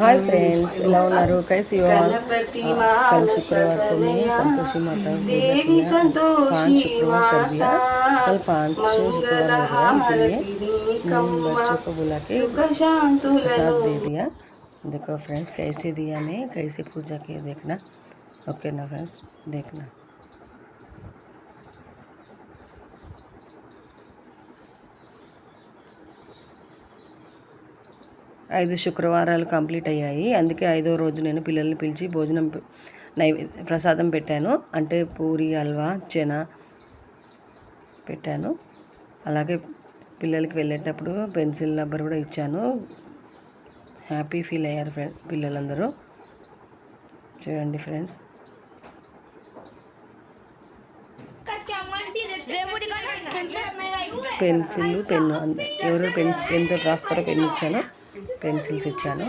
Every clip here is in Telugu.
हाय फ्रेंड्स, ఎలా ఉన్నారు? कैसी हो आप? कल शुक्रवार को मैं संतोषी माता पूजा किया, 5 शुक्रवार कर दिया। कल 5 शुक्रवार हो गया, इसलिए बच्चों को बुला के प्रसाद दे दिया। देखो फ्रेंड्स कैसे दिया, मैं कैसे पूजा किया देखना। ओके ना फ्रेंड्स, देखना। 5 శుక్రవారాలు కంప్లీట్ అయ్యాయి. అందుకే 5వ రోజు నేను పిల్లల్ని పిలిచి భోజనం ప్రసాదం పెట్టాను. అంటే పూరి, హల్వా, చెన పెట్టాను. అలాగే పిల్లలకి వెళ్ళేటప్పుడు పెన్సిల్ రబ్బర్ కూడా ఇచ్చాను. హ్యాపీ ఫీల్ అయ్యారు పిల్లలందరూ. చూడండి ఫ్రెండ్స్, పెన్సిల్, పెన్ను, ఎవరు పెన్తో రాస్తారో పెన్ను ఇచ్చాను, పెన్సిల్స్ ఇచ్చాను.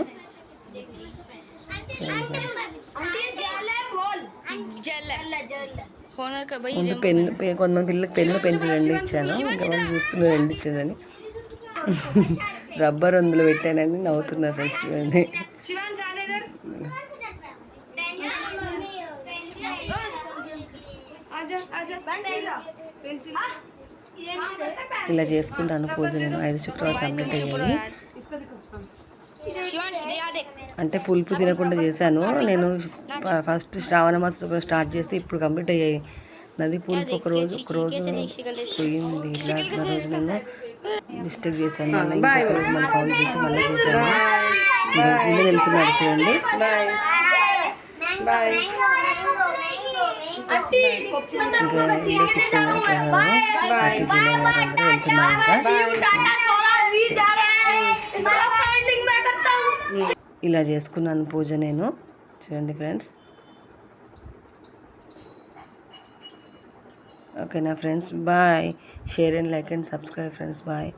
ముందు పెన్ను, కొంతమంది పిల్లలకి పెన్ను, పెన్సిల్ రెండు ఇచ్చాను. ఇంకా వాళ్ళు చూస్తున్నారు రెండు ఇచ్చానని. రబ్బర్ అందులో పెట్టానని నవ్వుతున్నారు ఫ్రెండ్స్. చూడండి, ఇలా చేసుకుంటాను పూజ. నేను 5 శుక్రవారం కంప్లీట్ అయ్యాయి. అంటే పులుపు తినకుండా చేశాను నేను. ఫస్ట్ శ్రావణ మాసం స్టార్ట్ చేస్తే ఇప్పుడు కంప్లీట్ అయ్యాయి. నది పులుపు ఒక రోజు పోయింది. ఇట్లా రోజు నేను మిస్టేక్ చేశాను. మళ్ళీ ఇంకొక రోజు మళ్ళీ కౌంట్ చేసి మళ్ళీ చేశాను. ఇల్లు వెళ్తున్నాడు చూడండి. ఇంకా ఇల్లు కిచెన్ ఇలా చేసుకున్నాను పూజ నేను. చూడండి ఫ్రెండ్స్. ఓకేనా friends, bye. Share and like and subscribe friends, bye.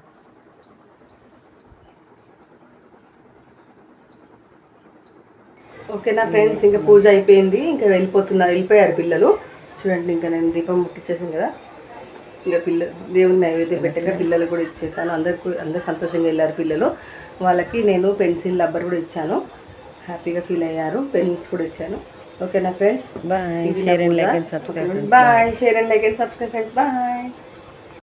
ఓకేనా ఫ్రెండ్స్, ఇంకా పూజ అయిపోయింది. ఇంకా వెళ్ళిపోయారు పిల్లలు. చూడండి, ఇంకా నేను దీపం ముట్టించేసాను కదా. ఇంకా దేవుని నైవేద్యం పెట్టాక పిల్లలు కూడా ఇచ్చేసాను. అందరు సంతోషంగా వెళ్ళారు పిల్లలు. వాళ్ళకి నేను పెన్సిల్, రబ్బర్ కూడా ఇచ్చాను. హ్యాపీగా ఫీల్ అయ్యారు. పెన్స్ కూడా ఇచ్చాను. ఓకేనా friends, bye. Share and like and subscribe friends, bye. Share and like and subscribe friends, bye.